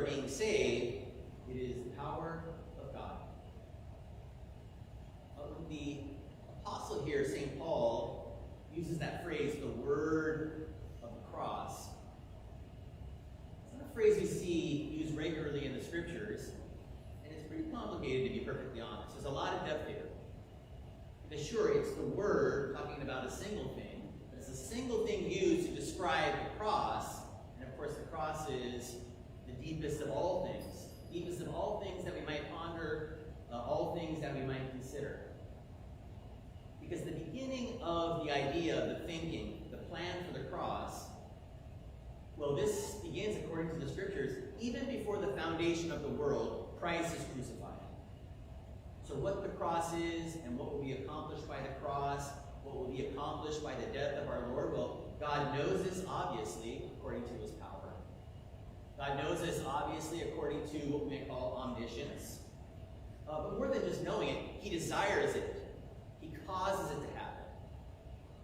are being saved, it is the power of God. The apostle here, St. Paul, uses that phrase, the word of the cross. It's not a phrase we see used regularly in the scriptures, and it's pretty complicated, to be perfectly honest. There's a lot of depth here. Because sure, it's the word talking about a single thing, but it's a single thing used to describe the cross, and of course the cross is the deepest of all things. Deepest of all things that we might ponder, all things that we might consider. Because the beginning of the idea, the thinking, the plan for the cross, well, this begins, according to the scriptures, even before the foundation of the world, Christ is crucified. So what the cross is and what will be accomplished by the cross, what will be accomplished by the death of our Lord, well, God knows this, obviously, according to his power. God knows this, obviously, according to what we may call omniscience. But more than just knowing it, he desires it. He causes it to happen.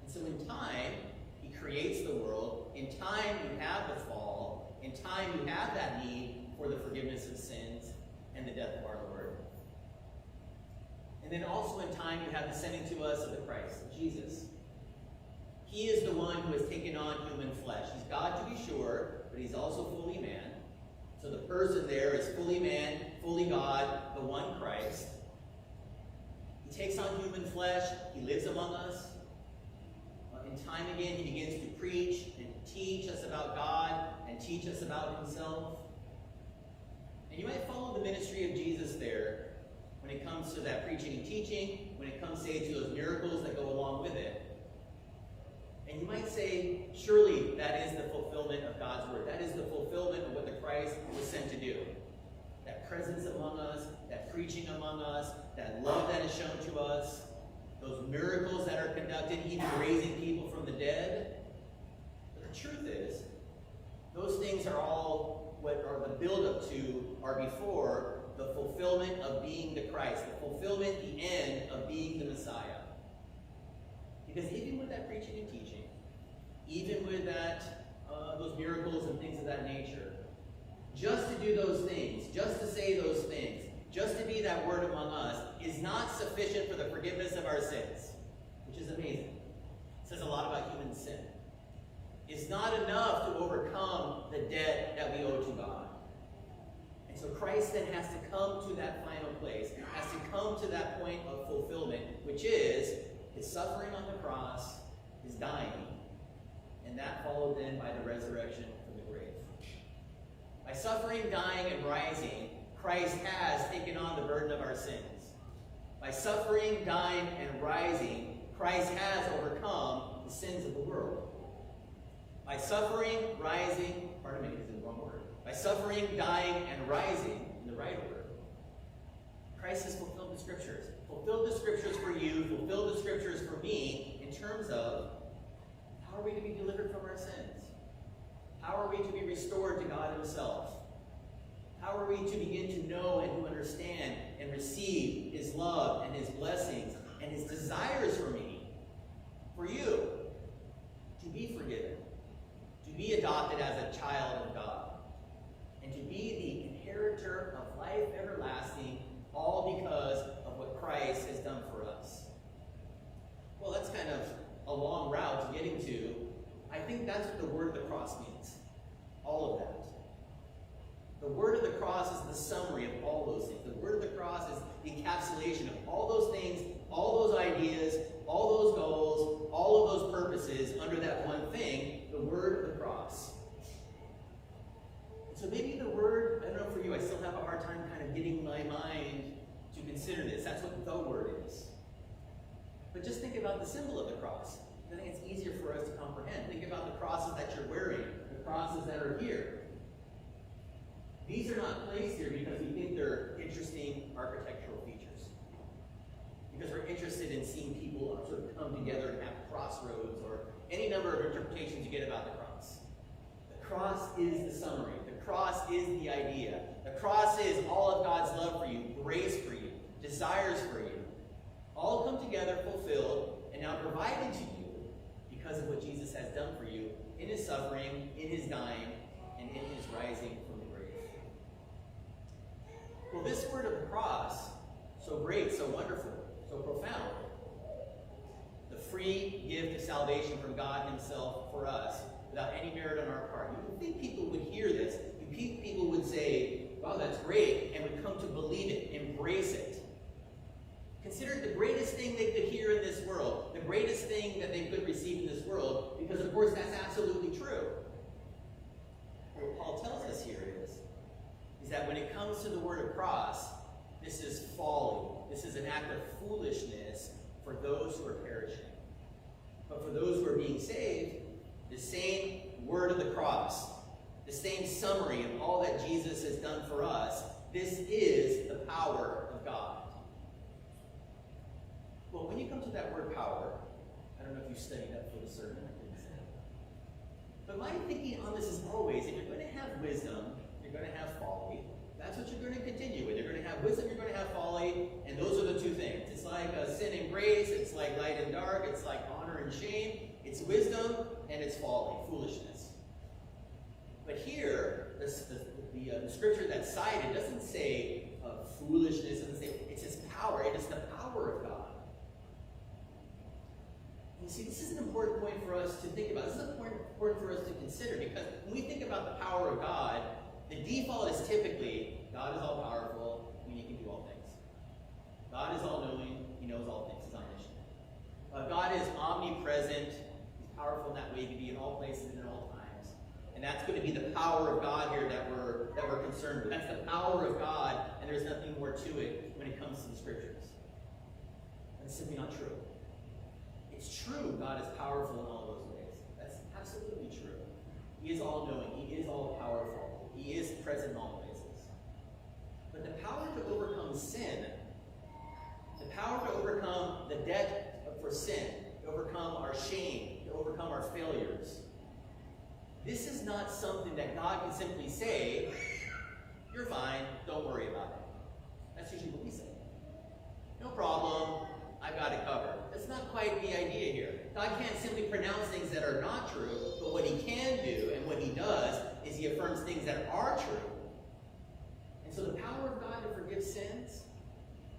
And so in time, he creates the world. In time, you have the fall. In time, you have that need for the forgiveness of sins and the death of our Lord. And then also in time, you have the sending to us of the Christ, Jesus. He is the one who has taken on human flesh. He's God, to be sure, but he's also fully man. So the person there is fully man, fully God, the one Christ. He takes on human flesh. He lives among us. In time again, he begins to preach and teach us about God and teach us about himself. And you might follow the ministry of Jesus there when it comes to that preaching and teaching, when it comes, say, to those miracles that go along with it. And you might say, surely that is the fulfillment of God's word. That is the fulfillment of what the Christ was sent to do. That presence among us, that preaching among us, that love that is shown to us, those miracles that are conducted, even raising people from the dead. But the truth is, those things are all what are the build-up to, are before the fulfillment of being the Christ, the fulfillment, the end of being the Messiah. Because even with that preaching and teaching, even with that, those miracles and things of that nature, just to do those things, just to say those things, just to be that word among us, is not sufficient for the forgiveness of our sins, which is amazing. It says a lot about human sin. It's not enough to overcome the debt that we owe to God. And so Christ then has to come to that final place, has to come to that point of fulfillment, which is his suffering on the cross, his dying, and that followed then by the resurrection from the grave. By suffering, dying, and rising, Christ has taken on the burden of our sins. By suffering, dying, and rising, Christ has overcome the sins of the world. By suffering, rising, pardon me, this is the wrong word. By suffering, dying, and rising, in the right order, Christ has fulfilled the scriptures. Fulfilled the scriptures for you, fulfilled the scriptures for me, in terms of how are we to be delivered from our sins? How are we to be restored to God himself? How are we to begin to know and to understand and receive his love and his blessings and his desires for me, for you, to be forgiven, to be adopted as a child of God, and to be the inheritor of life everlasting, all because of what Christ has done for us? Well, that's kind of a long route to getting to. I think that's what the word of the cross means. All of that. The word of the cross is the summary of all those things. The word of the cross is the encapsulation of all those things, all those ideas, all those goals, all of those purposes under that one thing, the word of the cross. So maybe the word, I don't know for you, I still have a hard time kind of getting my mind to consider this. That's what the word is. But just think about the symbol of the cross. I think it's easier for us to comprehend. Think about the crosses that you're wearing, the crosses that are here. These are not placed here because we think they're interesting architectural features. Because we're interested in seeing people sort of come together and have crossroads or any number of interpretations you get about the cross. The cross is the summary. The cross is the idea. The cross is all of God's love for you, grace for you, desires for you, all come together, fulfilled, and now provided to you because of what Jesus has done for you in his suffering, in his dying, and in his rising from the grave. Well, this word of the cross, so great, so wonderful, so profound, the free gift of salvation from God himself for us, without any merit on our part. You would think people would hear this. People would say, wow, that's great, and would come to believe it, embrace it. Consider it the greatest thing they could hear in this world, the greatest thing that they could receive in this world, because of course that's absolutely true. What Paul tells us here is that when it comes to the word of cross, this is folly. This is an act of foolishness for those who are perishing. But for those who are being saved, the same word of the cross, the same summary of all that Jesus has done for us, this is the power of God. Well, when you come to that word power, I don't know if you studied that for the sermon, but my thinking on this is always, if you're going to have wisdom, you're going to have folly. That's what you're going to continue with. You're going to have wisdom, you're going to have folly, and those are the two things. It's like sin and grace, it's like light and dark, it's like honor and shame. It's wisdom and it's folly, foolishness. But here, the scripture that's cited doesn't say foolishness, doesn't say, it says power. It is the power of God. You see, this is an important point for us to think about. This is important for us to consider, because when we think about the power of God, the default is typically, God is all powerful, and he can do all things. God is all knowing, he knows all things, he's omniscient. God is omnipresent, he's powerful in that way, he can be in all places and in all times. And that's going to be the power of God here that we're concerned with. That's the power of God, and there's nothing more to it when it comes to the scriptures. That's simply not true. It's true God is powerful in all those ways. That's absolutely true. He is all-knowing. He is all-powerful. He is present in all places. But the power to overcome sin, the power to overcome the debt for sin, to overcome our shame, to overcome our failures, this is not something that God can simply say, you're fine, don't worry about it. That's usually what we say. No problem, I've got it covered. That's not quite the idea here. God can't simply pronounce things that are not true, but what he can do, and what he does, is he affirms things that are true. And so the power of God to forgive sins,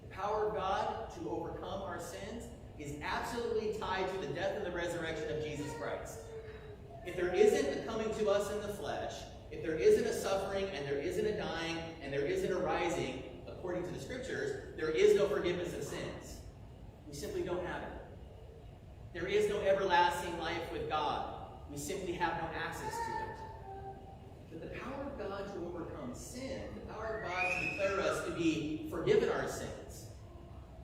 the power of God to overcome our sins, is absolutely tied to the death and the resurrection of Jesus Christ. If there isn't a coming to us in the flesh, if there isn't a suffering, and there isn't a dying, and there isn't a rising, according to the scriptures, there is no forgiveness of sins. We simply don't have it. There is no everlasting life with God. We simply have no access to it. But the power of God to overcome sin, the power of God to declare us to be forgiven our sins,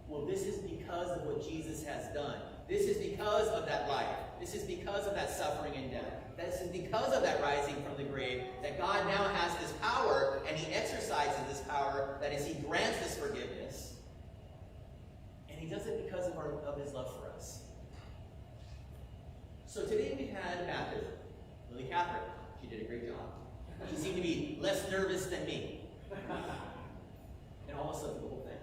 well, this is because of what Jesus has done. This is because of that life. This is because of that suffering and death. This is because of that rising from the grave that God now has this power, and he exercises this power. That is, he grants this forgiveness. And he does it because of his love for us. So today we had baptism. Lily Catherine, she did a great job. She seemed to be less nervous than me. And almost up to the whole thing.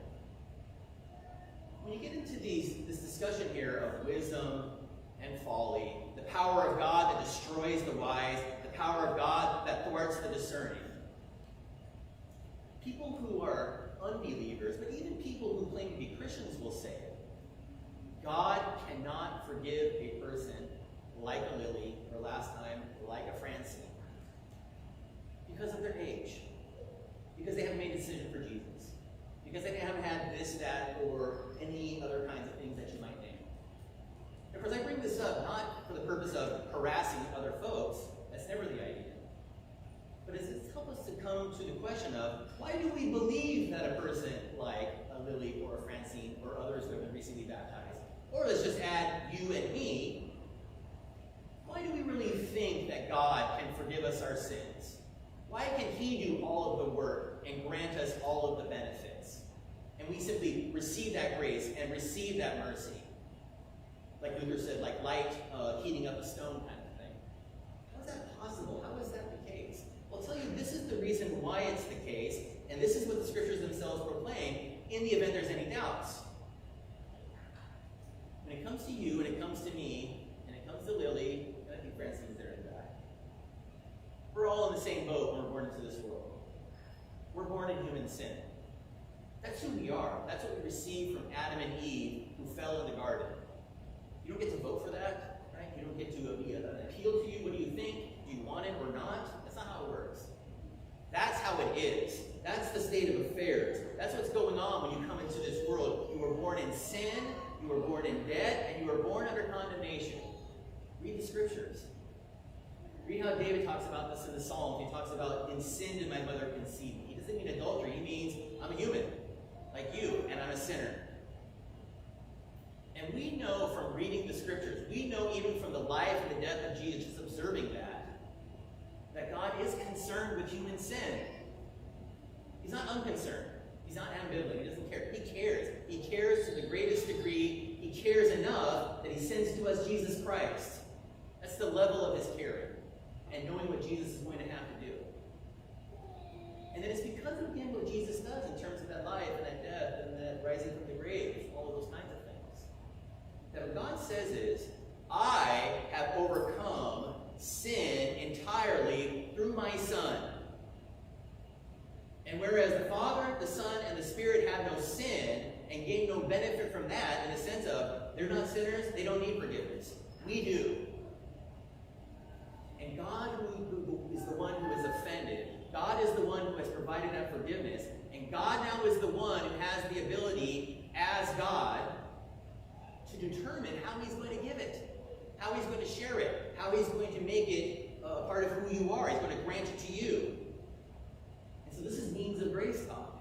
When you get into this discussion here of wisdom and folly, the power of God that destroys the wise, the power of God that thwarts the discerning, people who are unbelievers, but even people who claim to be Christians will say it. God cannot forgive a person like a Lily, or last time, like a Francine, because of their age, because they haven't made a decision for Jesus, because they haven't had this, that, or any other kinds of things that you might name. Of course, I bring this up not for the purpose of harassing other folks. That's never the idea. But it's to help us to come to the question of, why do we believe that a person like a Lily or a Francine or others who have been recently baptized, or let's just add you and me, why do we really think that God can forgive us our sins? Why can he do all of the work and grant us all of the benefits? And we simply receive that grace and receive that mercy. Like Luther said, like light heating up a stone kind of thing. How is that possible? How is that the case? Well, I'll tell you, this is the reason why it's the case, and this is what the scriptures themselves proclaim in the event there's any doubts. When it comes to you, and it comes to me, and it comes to Lily, and I think Francine's there in the back, we're all in the same boat when we're born into this world. We're born in human sin. That's who we are. That's what we received from Adam and Eve who fell in the garden. You don't get to vote for that, right? You don't get to appeal to you. What do you think? Do you want it or not? That's not how it works. That's how it is. That's the state of affairs. That's what's going on when you come into this world. You were born in sin, you were born in debt, and you were born under condemnation. Read the scriptures. Read how David talks about this in the Psalms. He talks about, in sin did my mother conceive me. He doesn't mean adultery. He means I'm a human, like you, and I'm a sinner. And we know from reading the scriptures, we know even from the life and the death of Jesus, just observing that God is concerned with human sin. He's not unconcerned. He's not ambivalent. He doesn't care. He cares. He cares to the greatest degree. He cares enough that he sends to us Jesus Christ. That's the level of his caring and knowing what Jesus is going to have to do. And then it's because of, again, what Jesus does in terms of that life and that death and that rising from the grave, all of those kinds of things. That what God says is, I have overcome sin entirely through my Son. And whereas the Father, the Son, and the Spirit have no sin and gain no benefit from that in the sense of they're not sinners, they don't need forgiveness. We do. And God who is the one who is offended, God is the one who has provided that forgiveness, and God now is the one who has the ability as God to determine how he's going to give it, how he's going to share it, how he's going to make it a part of who you are. He's going to grant it to you. And so this is means of grace talk.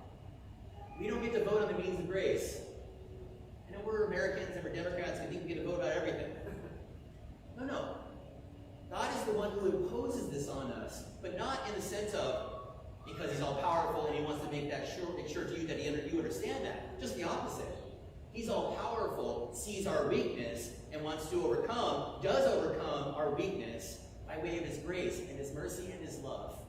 We don't get to vote on the means of grace. I know we're Americans and we're Democrats and we think we get to vote about everything. No. God is the one who imposes this on us, but not in the sense of because he's all powerful and he wants to make sure to you that you understand that. Just the opposite. He's all powerful, sees our weakness, and wants to does overcome our weakness by way of his grace and his mercy and his love.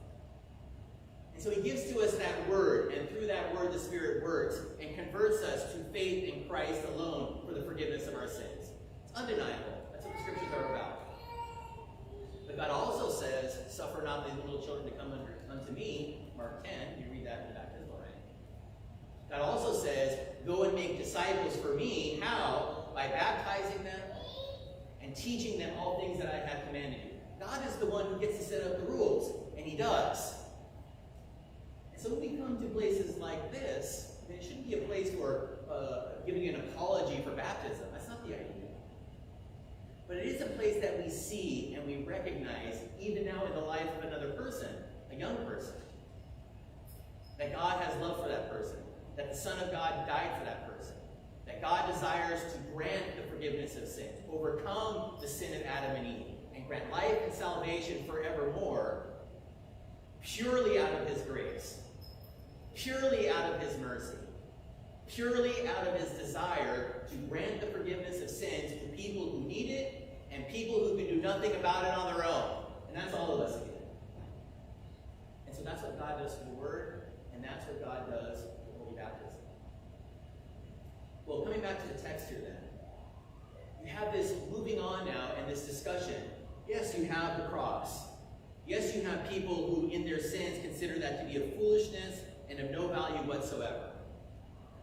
And so he gives to us that word, and through that word the Spirit works and converts us to faith in Christ alone for the forgiveness of our sins. It's undeniable. That's what the scriptures are about. But God also says, suffer not these little children to come unto me, Mark 10, you read that in the baptismal, right? God also says, go and make disciples for me. How? By baptizing them and teaching them all things that I have commanded you. God is the one who gets to set up the rules, and he does. And so when we come to places like this, it shouldn't be a place where giving an apology for baptism. That's not the idea. But it is a place that we see and we recognize, even now in the life of another person, a young person, that God has love for that person, that the Son of God died for that person, that God desires to grant the forgiveness of sins, overcome the sin of Adam and Eve, and grant life and salvation forevermore, purely out of his grace, purely out of his mercy, purely out of his desire to grant the forgiveness of sins to people who need it and people who can do nothing about it on their own. And that's all of us again. And so that's what God does through the Word, and that's what God does with Holy Baptism. Well, coming back to the text here then, you have this moving on now and this discussion. Yes, you have the cross. Yes, you have people who in their sins consider that to be a foolishness and of no value whatsoever.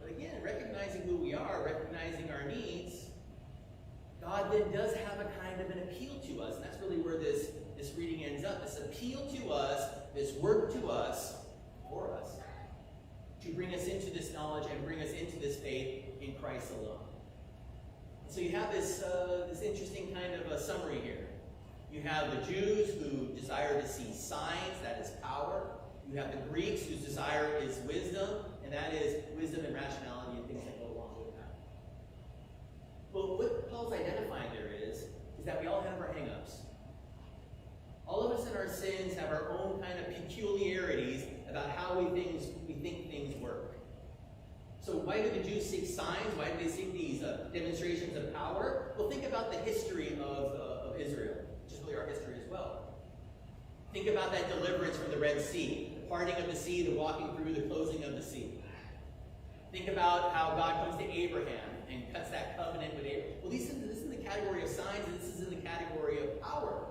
But again, recognizing who we are, recognizing our needs, God then does have a kind of an appeal to us. And that's really where this reading ends up. This appeal to us, this work to us, for us, to bring us into this knowledge and bring us into this faith in Christ alone. And so you have this interesting kind of a summary here. You have the Jews who desire to see signs, that is power. You have the Greeks whose desire is wisdom, and that is wisdom and rationality and things that go along with that. But what Paul's identifying there is that we all have our hang-ups. All of us in our sins have our own kind of peculiarities about how we think things work. So why do the Jews seek signs? Why do they seek these demonstrations of power? Well, think about the history of Israel, which is really our history as well. Think about that deliverance from the Red Sea, the parting of the sea, the walking through, the closing of the sea. Think about how God comes to Abraham and cuts that covenant with Abraham. Well, this is in the category of signs, and this is in the category of power.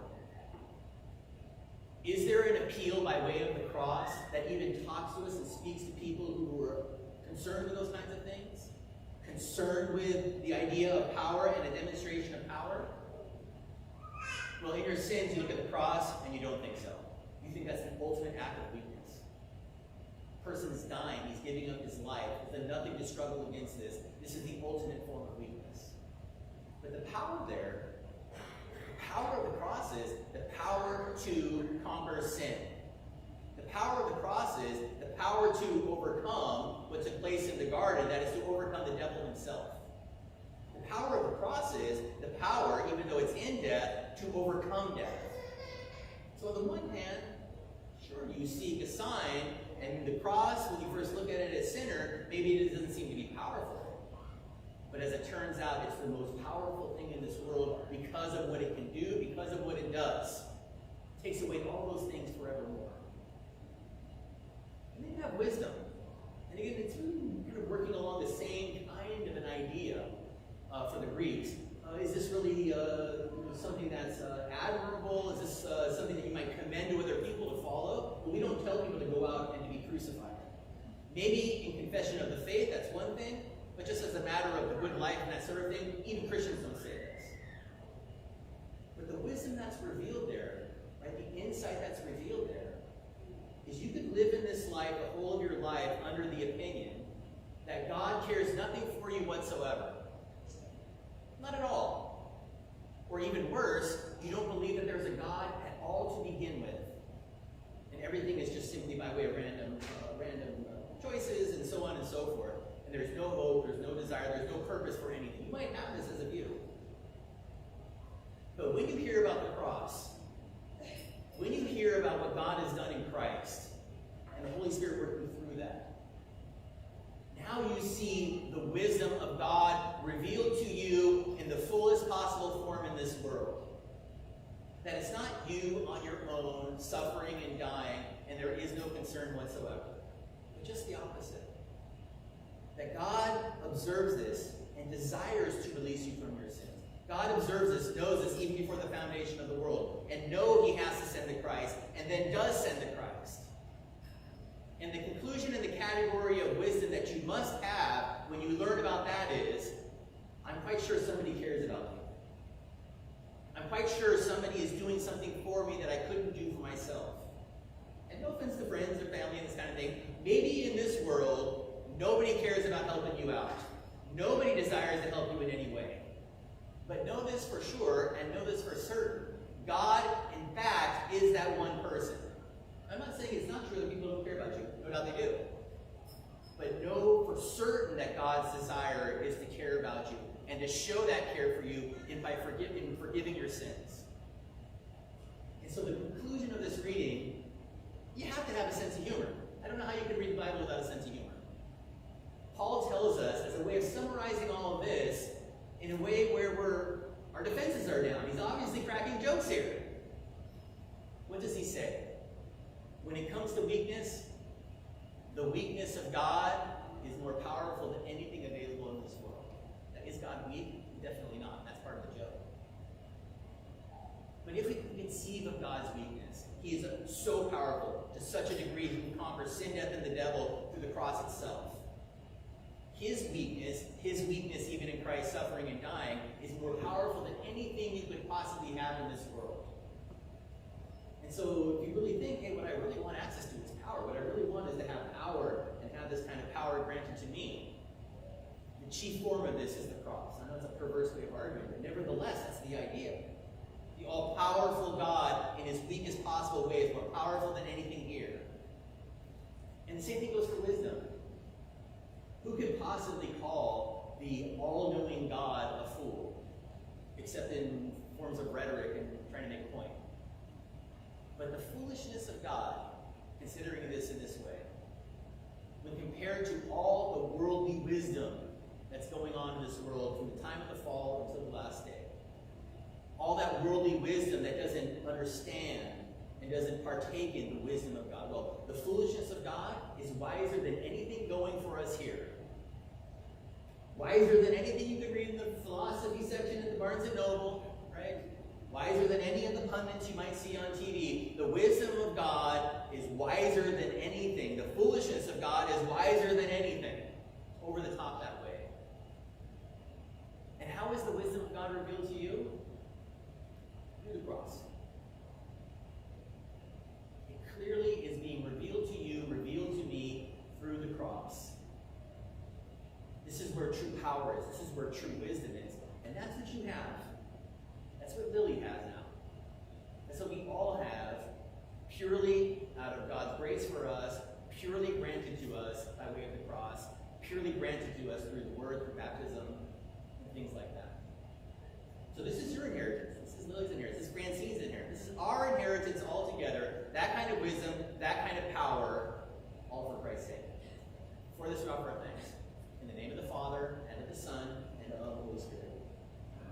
Is there an appeal by way of the cross that even talks to us and speaks to people who are concerned with those kinds of things? Concerned with the idea of power and a demonstration of power? Well, in your sins, you look at the cross and you don't think so. You think that's the ultimate act of weakness. A person's dying, he's giving up his life. There's nothing to struggle against this. This is the ultimate form of weakness. But the power there, the power of the cross is the power to conquer sin. The power of the cross is the power to overcome what took place in the garden, that is to overcome the devil himself. The power of the cross is the power, even though it's in death, to overcome death. So on the one hand, sure, you seek a sign, and the cross, when you first look at it as sinner, maybe it doesn't seem to be powerful. But as it turns out, it's the most powerful thing in this world because of what it can do, because of what it does. It takes away all those things forevermore. And then you have wisdom. And again, it's really kind of working along the same kind of an idea for the Greeks. Is this really something that's admirable? Is this something that you might commend to other people to follow? Well, we don't tell people to go out and to be crucified. Maybe in confession of the faith, that's one thing. But just as a matter of the good life and that sort of thing, even Christians don't say this. But the wisdom that's revealed there, right, the insight that's revealed there, is you could live in this life the whole of your life under the opinion that God cares nothing for you whatsoever. Not at all. Or even worse, you don't believe that there's a God at all to begin with. And everything is just simply by way of random choices and so on and so forth. And there's no hope, there's no desire, there's no purpose for anything. You might have this as a view. But when you hear about the cross, when you hear about what God has done in Christ, and the Holy Spirit working through that, now you see the wisdom of God revealed to you in the fullest possible form in this world. That it's not you on your own suffering and dying, and there is no concern whatsoever. But just the opposite. That God observes this and desires to release you from your sins. God observes this, knows this even before the foundation of the world, and knows he has to send the Christ, and then does send the Christ. And the conclusion in the category of wisdom that you must have when you learn about that is, I'm quite sure somebody cares about me. I'm quite sure somebody is doing something for me that I couldn't do for myself. And no offense to friends or family and this kind of thing, maybe in this world, nobody cares about helping you out. Nobody desires to help you in any way. But know this for sure, and know this for certain. God, in fact, is that one person. I'm not saying it's not true that people don't care about you. No doubt they do. But know for certain that God's desire is to care about you and to show that care for you by forgiving your sins. And so the conclusion of this reading, you have to have a sense of humor. I don't know how you can read the Bible without a sense of humor. Paul tells us, as a way of summarizing all of this, in a way where our defenses are down. He's obviously cracking jokes here. What does he say? When it comes to weakness, the weakness of God is more powerful than anything available in this world. Now, is God weak? Definitely not. That's part of the joke. But if we can conceive of God's weakness, he is so powerful to such a degree he can conquer sin, death, and the devil through the cross itself. His weakness even in Christ's suffering and dying, is more powerful than anything you could possibly have in this world. And so if you really think, hey, what I really want access to is power. What I really want is to have power and have this kind of power granted to me. The chief form of this is the cross. I know it's a perverse way of arguing, but nevertheless, that's the idea. The all-powerful God in his weakest possible way is more powerful than anything here. And the same thing goes for wisdom. Who could possibly call the all-knowing God a fool, except in forms of rhetoric and trying to make a point? But the foolishness of God, considering this in this way, when compared to all the worldly wisdom that's going on in this world from the time of the fall until the last day, all that worldly wisdom that doesn't understand and doesn't partake in the wisdom of God. Well, the foolishness of God is wiser than anything going for us here. Wiser than anything you could read in the philosophy section at the Barnes & Noble, right? Wiser than any of the pundits you might see on TV. The wisdom of God is wiser than anything. The foolishness of God is wiser than anything. power is. This is where true wisdom is. And that's what you have. That's what Lily has now. And so we all have, purely out of God's grace for us, purely granted to us by way of the cross, purely granted to us through the word, through baptism, and things like that. So this is your inheritance. This is Lily's inheritance. This is Francine's inheritance. This is our inheritance altogether. That kind of wisdom, that kind of power, all for Christ's sake.